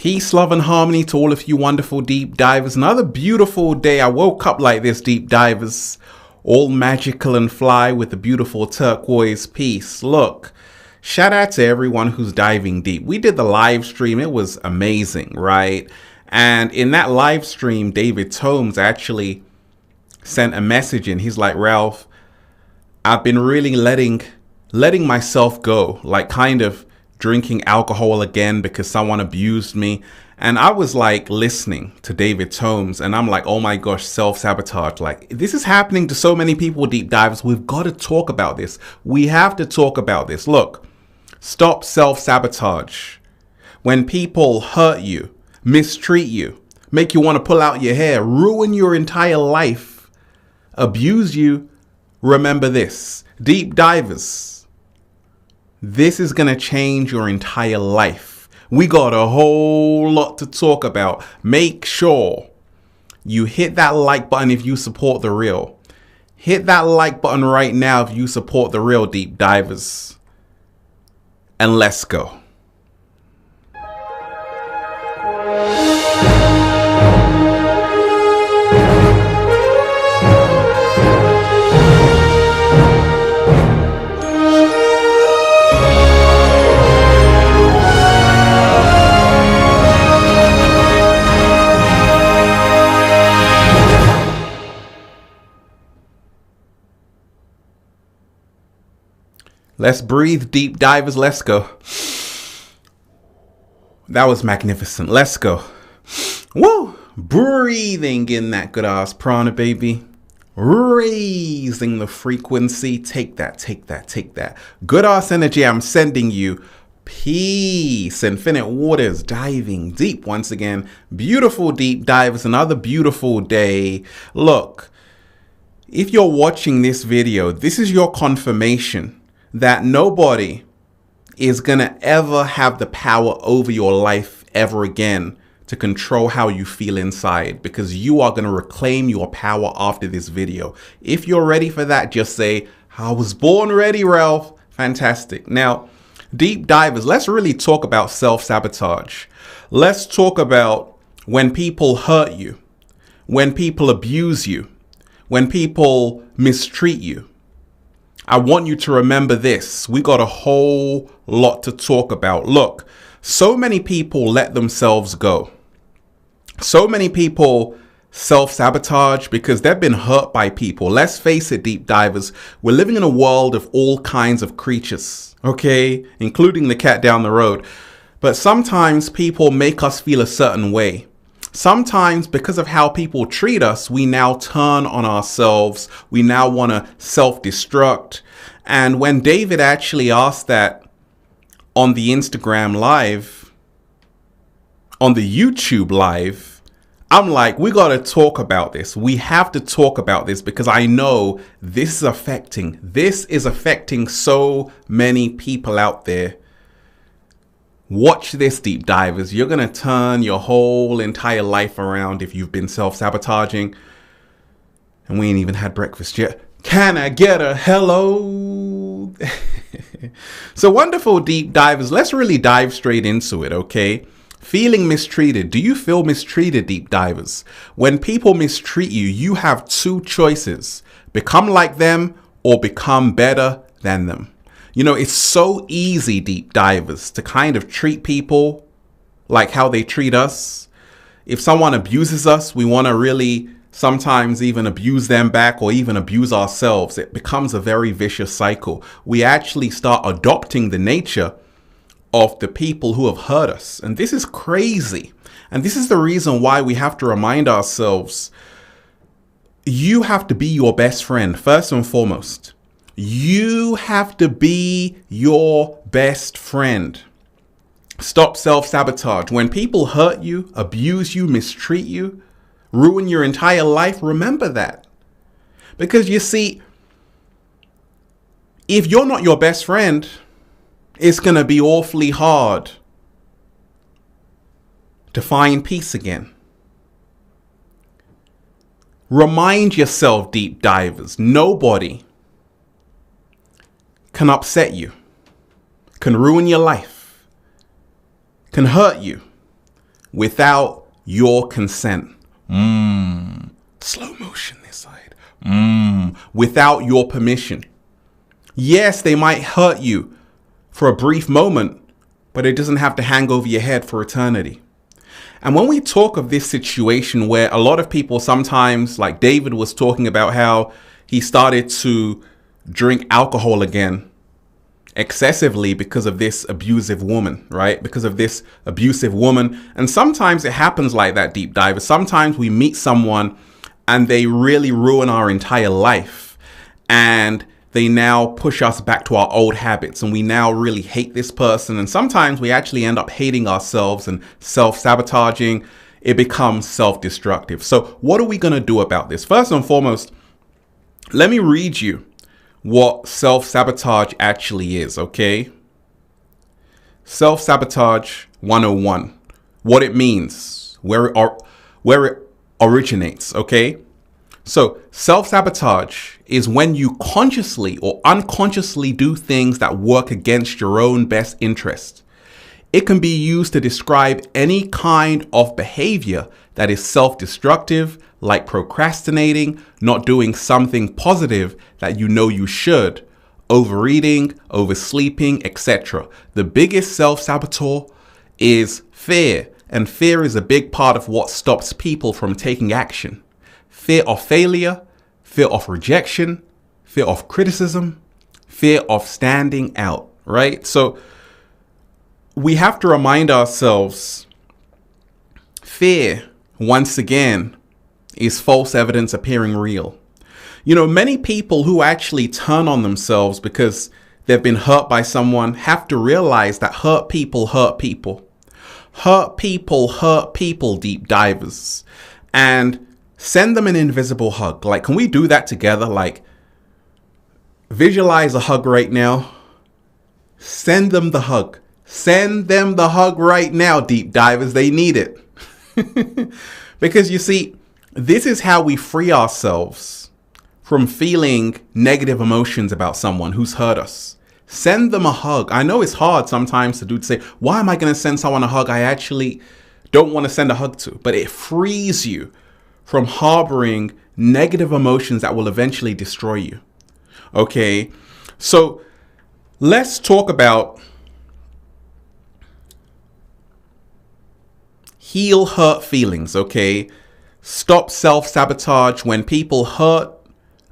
Peace, love, and harmony to all of you wonderful deep divers. Another beautiful day. I woke up like this, deep divers. All magical and fly with the beautiful turquoise piece. Look, shout out to everyone who's diving deep. We did the live stream. It was amazing, right? And in that live stream, David Tomes actually sent a message in. He's like, Ralph, I've been really letting myself go, like kind of drinking alcohol again because someone abused me. And I was like listening to David Tomes and I'm like, oh my gosh, self-sabotage. Like this is happening to so many people, deep divers. We've got to talk about this. We have to talk about this. Look, stop self-sabotage. When people hurt you, mistreat you, make you want to pull out your hair, ruin your entire life, abuse you, remember this, deep divers. This is going to change your entire life. We got a whole lot to talk about. Make sure you hit that like button if you support the real. Hit that like button right now if you support the real, deep divers. And let's go. Let's breathe, deep divers. Let's go. That was magnificent. Let's go. Woo! Breathing in that good ass prana, baby. Raising the frequency. Take that, take that, take that. Good ass energy. I'm sending you. Peace. Infinite waters. Diving deep once again. Beautiful deep divers. Another beautiful day. Look, if you're watching this video, this is your confirmation that nobody is going to ever have the power over your life ever again to control how you feel inside, because you are going to reclaim your power after this video. If you're ready for that, just say, I was born ready, Ralph. Fantastic. Now, deep divers, let's really talk about self-sabotage. Let's talk about when people hurt you, when people abuse you, when people mistreat you. I want you to remember this. We got a whole lot to talk about. Look, so many people let themselves go. So many people self-sabotage because they've been hurt by people. Let's face it, deep divers, we're living in a world of all kinds of creatures, okay? Including the cat down the road. But sometimes people make us feel a certain way. Sometimes because of how people treat us, we now turn on ourselves. We now want to self-destruct. And when David actually asked that on the Instagram live, on the YouTube live, I'm like, we got to talk about this. We have to talk about this because I know this is affecting so many people out there. Watch this, deep divers. You're going to turn your whole entire life around if you've been self-sabotaging. And we ain't even had breakfast yet. Can I get a hello? So wonderful, deep divers. Let's really dive straight into it, okay? Feeling mistreated. Do you feel mistreated, deep divers? When people mistreat you, you have two choices. Become like them or become better than them. You know, it's so easy, deep divers, to kind of treat people like how they treat us. If someone abuses us, we want to really sometimes even abuse them back or even abuse ourselves. It becomes a very vicious cycle. We actually start adopting the nature of the people who have hurt us. And this is crazy. And this is the reason why we have to remind ourselves, you have to be your best friend, first and foremost. You have to be your best friend. Stop self-sabotage. When people hurt you, abuse you, mistreat you, ruin your entire life, remember that. Because you see, if you're not your best friend, it's going to be awfully hard to find peace again. Remind yourself, deep divers, nobody can upset you, can ruin your life, can hurt you, without your consent. Slow motion this side. Without your permission. Yes, they might hurt you for a brief moment, but it doesn't have to hang over your head for eternity. And when we talk of this situation where a lot of people sometimes, like David was talking about how he started to drink alcohol again excessively because of this abusive woman, right? Because of this abusive woman. And sometimes it happens like that, deep divers. Sometimes we meet someone and they really ruin our entire life. And they now push us back to our old habits, and we now really hate this person. And sometimes we actually end up hating ourselves and self-sabotaging. It becomes self-destructive. So what are we going to do about this? First and foremost, let me read you what self-sabotage actually is, okay? Self-sabotage 101. What it means, where it originates, okay? So self-sabotage is when you consciously or unconsciously do things that work against your own best interest. It can be used to describe any kind of behavior that is self-destructive, like procrastinating, not doing something positive that you know you should, overeating, oversleeping, etc. The biggest self-saboteur is fear, and fear is a big part of what stops people from taking action. Fear of failure, fear of rejection, fear of criticism, fear of standing out, right? So we have to remind ourselves, fear, once again, is false evidence appearing real. You know, many people who actually turn on themselves because they've been hurt by someone have to realize that hurt people hurt people. Hurt people, deep divers. And send them an invisible hug. Like, can we do that together? Like, visualize a hug right now. Send them the hug. Send them the hug right now, deep divers. They need it. Because you see, this is how we free ourselves from feeling negative emotions about someone who's hurt us. Send them a hug. I know it's hard sometimes to say, why am I going to send someone a hug I actually don't want to send a hug to? But it frees you from harboring negative emotions that will eventually destroy you. Okay, so let's talk about heal hurt feelings, okay? Stop self-sabotage. When people hurt,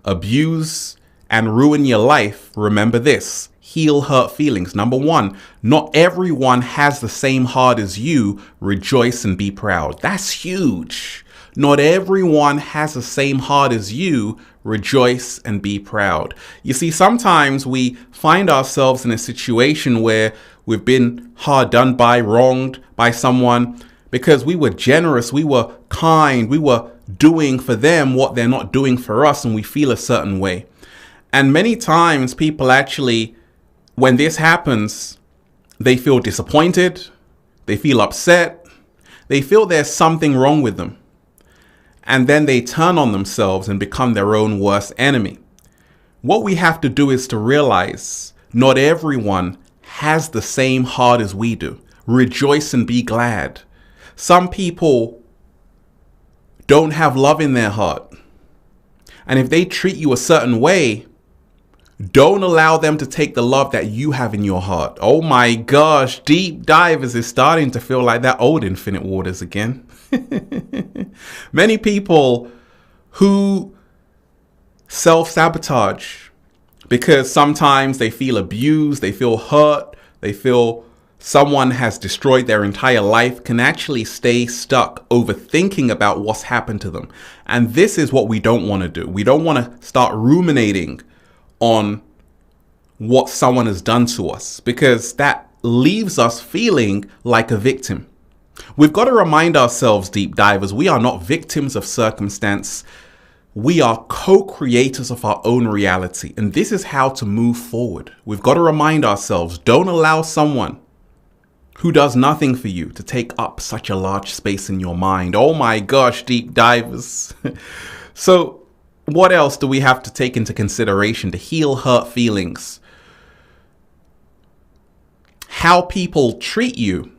abuse, and ruin your life, remember this. Heal hurt feelings. Number one, not everyone has the same heart as you. Rejoice and be proud. That's huge. Not everyone has the same heart as you. Rejoice and be proud. You see, sometimes we find ourselves in a situation where we've been hard done by, wronged by someone because we were generous, we were kind, we were doing for them what they're not doing for us, and we feel a certain way. And many times people actually, when this happens, they feel disappointed, they feel upset, they feel there's something wrong with them. And then they turn on themselves and become their own worst enemy. What we have to do is to realize not everyone has the same heart as we do. Rejoice and be glad. Some people don't have love in their heart. And if they treat you a certain way, don't allow them to take the love that you have in your heart. Oh my gosh, deep divers is starting to feel like that old Infinite Waters again. Many people who self-sabotage because sometimes they feel abused, they feel hurt, they feel someone has destroyed their entire life, can actually stay stuck overthinking about what's happened to them. And this is what we don't want to do. We don't want to start ruminating on what someone has done to us, because that leaves us feeling like a victim. We've got to remind ourselves, deep divers, we are not victims of circumstance. We are co-creators of our own reality. And this is how to move forward. We've got to remind ourselves, don't allow someone who does nothing for you to take up such a large space in your mind. Oh my gosh, deep divers. So what else do we have to take into consideration to heal hurt feelings? How people treat you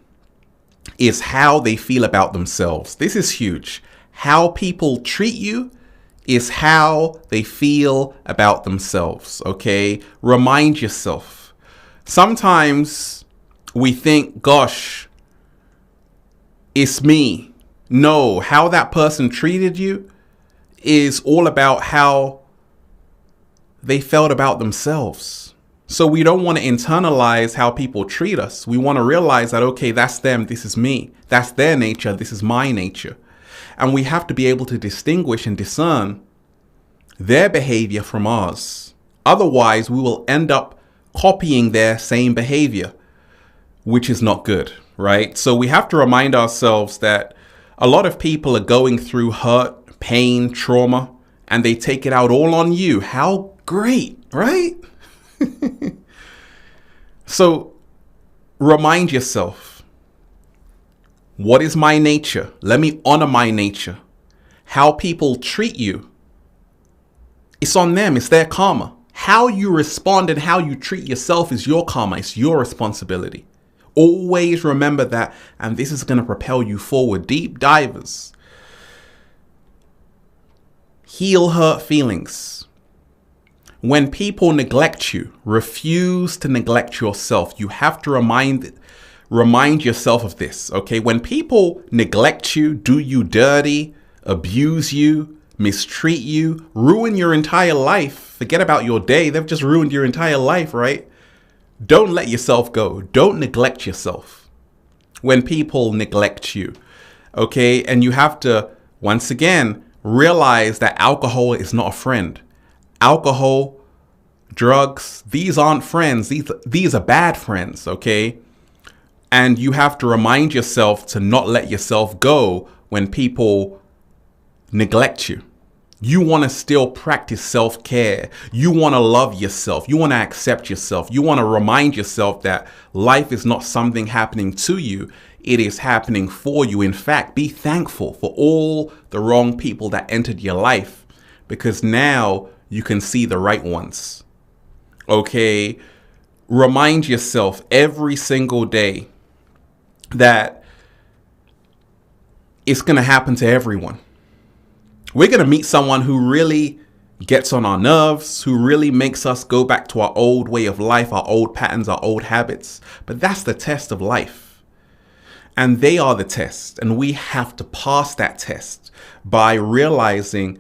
is how they feel about themselves. This is huge. How people treat you is how they feel about themselves, okay? Remind yourself. Sometimes we think, gosh, it's me. No, how that person treated you is all about how they felt about themselves. So we don't want to internalize how people treat us. We want to realize that, okay, that's them, this is me. That's their nature, this is my nature. And we have to be able to distinguish and discern their behavior from ours. Otherwise, we will end up copying their same behavior, which is not good, right? So we have to remind ourselves that a lot of people are going through hurt, pain, trauma, and they take it out all on you. How great, right? So remind yourself, what is my nature? Let me honor my nature. How people treat you, it's on them. It's their karma. How you respond and how you treat yourself is your karma. It's your responsibility. Always remember that. And this is going to propel you forward. Deep divers. Heal hurt feelings. When people neglect you, refuse to neglect yourself. You have to remind yourself of this, okay? When people neglect you, do you dirty, abuse you, mistreat you, ruin your entire life, forget about your day, they've just ruined your entire life, right? Don't let yourself go. Don't neglect yourself when people neglect you, okay? And you have to, once again, realize that alcohol is not a friend. Alcohol, drugs, these aren't friends. These are bad friends, okay? And you have to remind yourself to not let yourself go when people neglect you. You want to still practice self-care. You want to love yourself. You want to accept yourself. You want to remind yourself that life is not something happening to you. It is happening for you. In fact, be thankful for all the wrong people that entered your life, because now you can see the right ones. Okay? Remind yourself every single day that it's going to happen to everyone. We're going to meet someone who really gets on our nerves, who really makes us go back to our old way of life, our old patterns, our old habits. But that's the test of life. And they are the test. And we have to pass that test by realizing,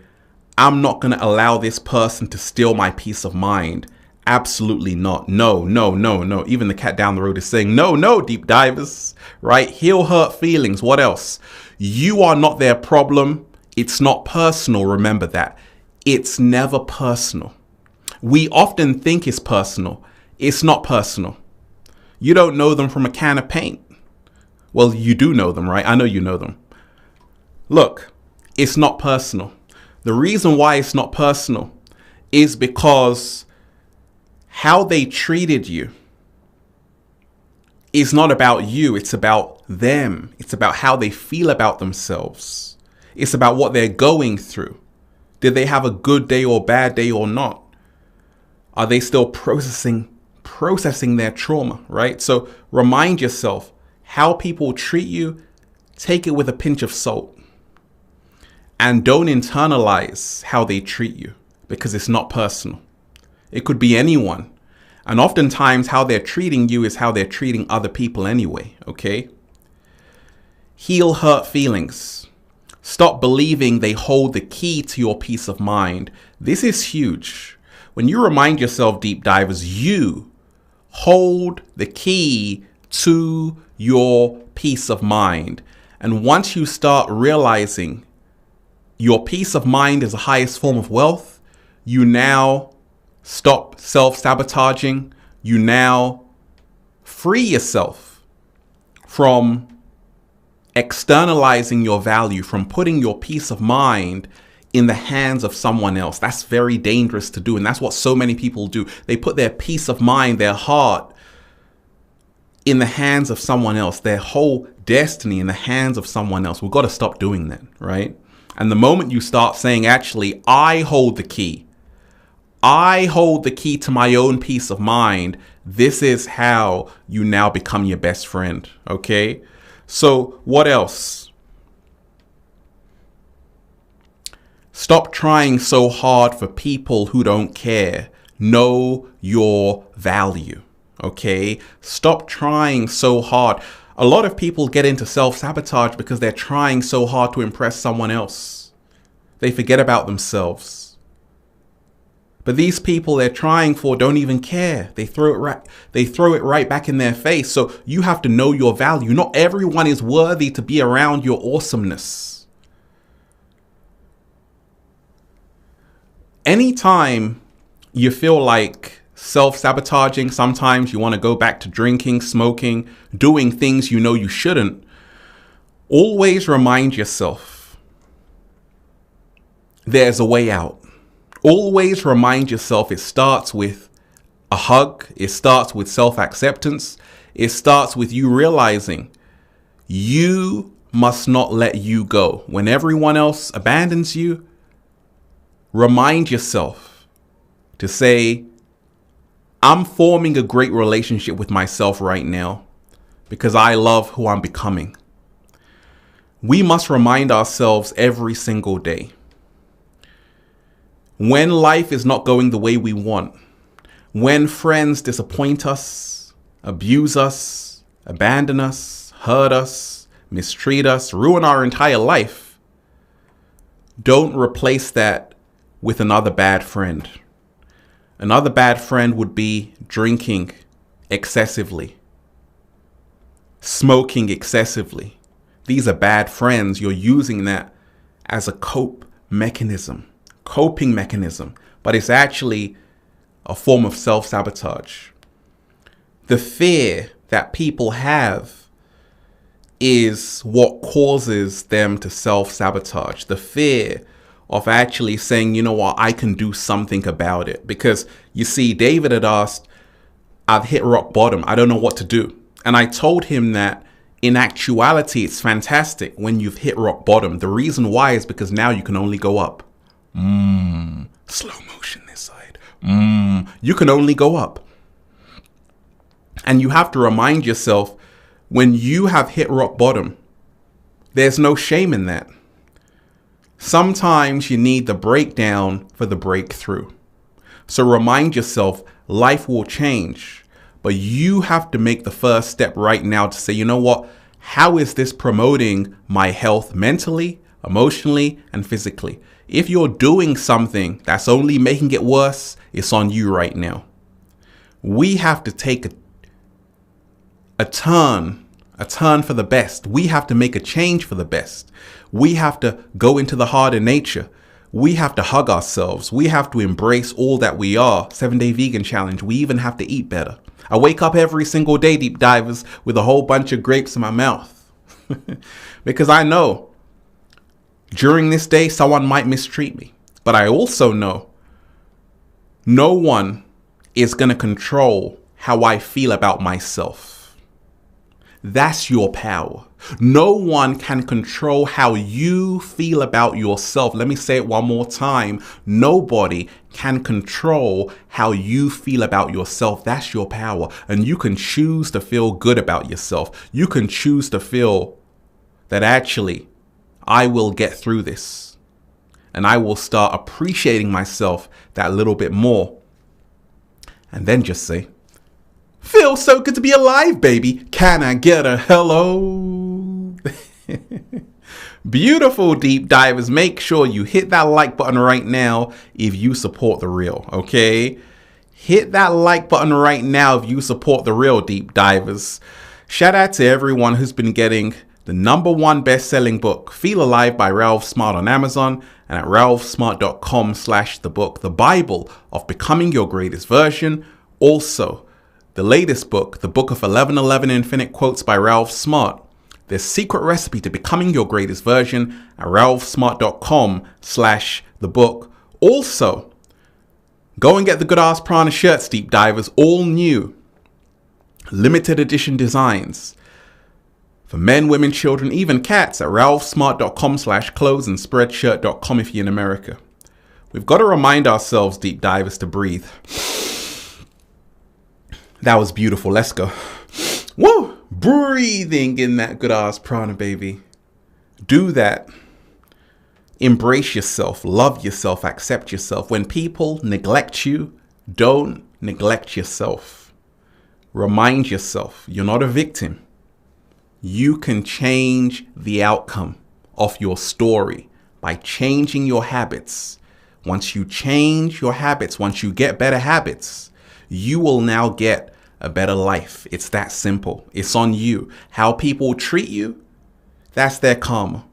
I'm not going to allow this person to steal my peace of mind. Absolutely not. No, no, no, no. Even the cat down the road is saying, no, no, deep divers, right? Heal hurt feelings. What else? You are not their problem. It's not personal. Remember that. It's never personal. We often think it's personal. It's not personal. You don't know them from a can of paint. Well, you do know them, right? I know you know them. Look, it's not personal. The reason why it's not personal is because how they treated you is not about you. It's about them. It's about how they feel about themselves. It's about what they're going through. Did they have a good day or bad day or not? Are they still processing their trauma, right? So remind yourself, how people treat you, take it with a pinch of salt. And don't internalize how they treat you, because it's not personal. It could be anyone. And oftentimes how they're treating you is how they're treating other people anyway, okay? Heal hurt feelings. Stop believing they hold the key to your peace of mind. This is huge. When you remind yourself, deep divers, you hold the key to your peace of mind. And once you start realizing your peace of mind is the highest form of wealth, you now stop self-sabotaging. You now free yourself from externalizing your value, from putting your peace of mind in the hands of someone else. That's very dangerous to do. And that's what so many people do. They put their peace of mind, their heart, in the hands of someone else, their whole destiny in the hands of someone else. We've got to stop doing that, right? And the moment you start saying, actually, I hold the key. I hold the key to my own peace of mind. This is how you now become your best friend, okay? So what else? Stop trying so hard for people who don't care. Know your value. Okay? Stop trying so hard. A lot of people get into self-sabotage because they're trying so hard to impress someone else. They forget about themselves. But these people they're trying for don't even care. They throw it right back in their face. So you have to know your value. Not everyone is worthy to be around your awesomeness. Anytime you feel like self-sabotaging, sometimes you want to go back to drinking, smoking, doing things you know you shouldn't, always remind yourself there's a way out. Always remind yourself it starts with a hug. It starts with self-acceptance. It starts with you realizing you must not let you go. When everyone else abandons you, remind yourself to say, I'm forming a great relationship with myself right now because I love who I'm becoming. We must remind ourselves every single day. When life is not going the way we want, when friends disappoint us, abuse us, abandon us, hurt us, mistreat us, ruin our entire life, don't replace that with another bad friend. Another bad friend would be drinking excessively, smoking excessively. These are bad friends. You're using that as a coping mechanism, but it's actually a form of self-sabotage. The fear that people have is what causes them to self-sabotage. The fear of actually saying, you know what, I can do something about it. Because you see, David had asked, I've hit rock bottom. I don't know what to do. And I told him that in actuality, it's fantastic when you've hit rock bottom. The reason why is because now you can only go up. Slow motion this side. You can only go up. And you have to remind yourself, when you have hit rock bottom, there's no shame in that. Sometimes you need the breakdown for the breakthrough. So remind yourself, life will change, but you have to make the first step right now to say, you know what? How is this promoting my health mentally, emotionally, and physically? If you're doing something that's only making it worse, it's on you right now. We have to take a turn for the best. We have to make a change for the best. We have to go into the heart of nature. We have to hug ourselves. We have to embrace all that we are. 7-day vegan challenge. We even have to eat better. I wake up every single day, deep divers, with a whole bunch of grapes in my mouth. Because I know during this day, someone might mistreat me. But I also know no one is going to control how I feel about myself. That's your power. No one can control how you feel about yourself. Let me say it one more time. Nobody can control how you feel about yourself. That's your power. And you can choose to feel good about yourself. You can choose to feel that actually, I will get through this. And I will start appreciating myself that little bit more. And then just say, feels so good to be alive, baby. Can I get a hello? Beautiful deep divers. Make sure you hit that like button right now if you support the real, okay? Hit that like button right now if you support the real deep divers. Shout out to everyone who's been getting the #1 best-selling book, Feel Alive by Ralph Smart on Amazon and at ralphsmart.com/thebook, the Bible of Becoming Your Greatest Version. Also, the latest book, the Book of 1111 Infinite Quotes by Ralph Smart. The secret recipe to becoming your greatest version at ralphsmart.com/thebook. Also, go and get the Good Ass Prana shirts, deep divers, all new, limited edition designs for men, women, children, even cats at ralphsmart.com/clothes and spreadshirt.com if you're in America. We've got to remind ourselves, deep divers, to breathe. That was beautiful. Let's go. Woo! breathing in that good ass prana, baby. Do that. Embrace yourself, love yourself, accept yourself. When people neglect you, don't neglect yourself. Remind yourself, you're not a victim. You can change the outcome of your story by changing your habits. Once you change your habits, once you get better habits, you will now get a better life. It's that simple. It's on you. How people treat you, that's their karma.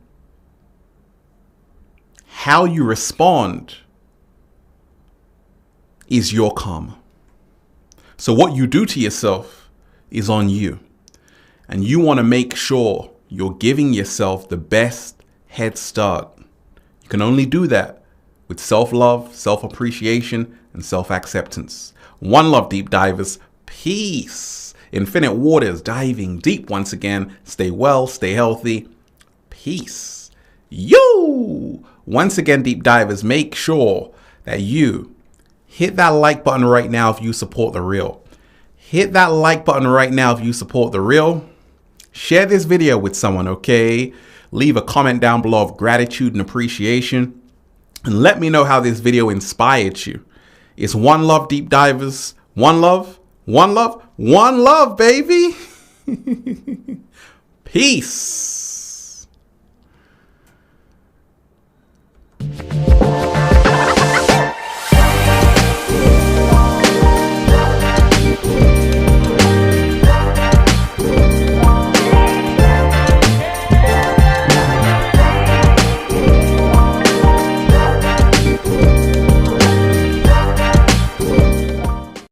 How you respond is your karma. So what you do to yourself is on you. And you want to make sure you're giving yourself the best head start. You can only do that with self-love, self-appreciation, and self-acceptance. One love, deep divers. Peace. Infinite waters, diving deep once again. Stay well, stay healthy. Peace. Yo! Once again, deep divers, make sure that you hit that like button right now if you support the real. Hit that like button right now if you support the real. Share this video with someone, okay? Leave a comment down below of gratitude and appreciation. And let me know how this video inspired you. It's one love, deep divers. One love, one love, one love, baby. Peace.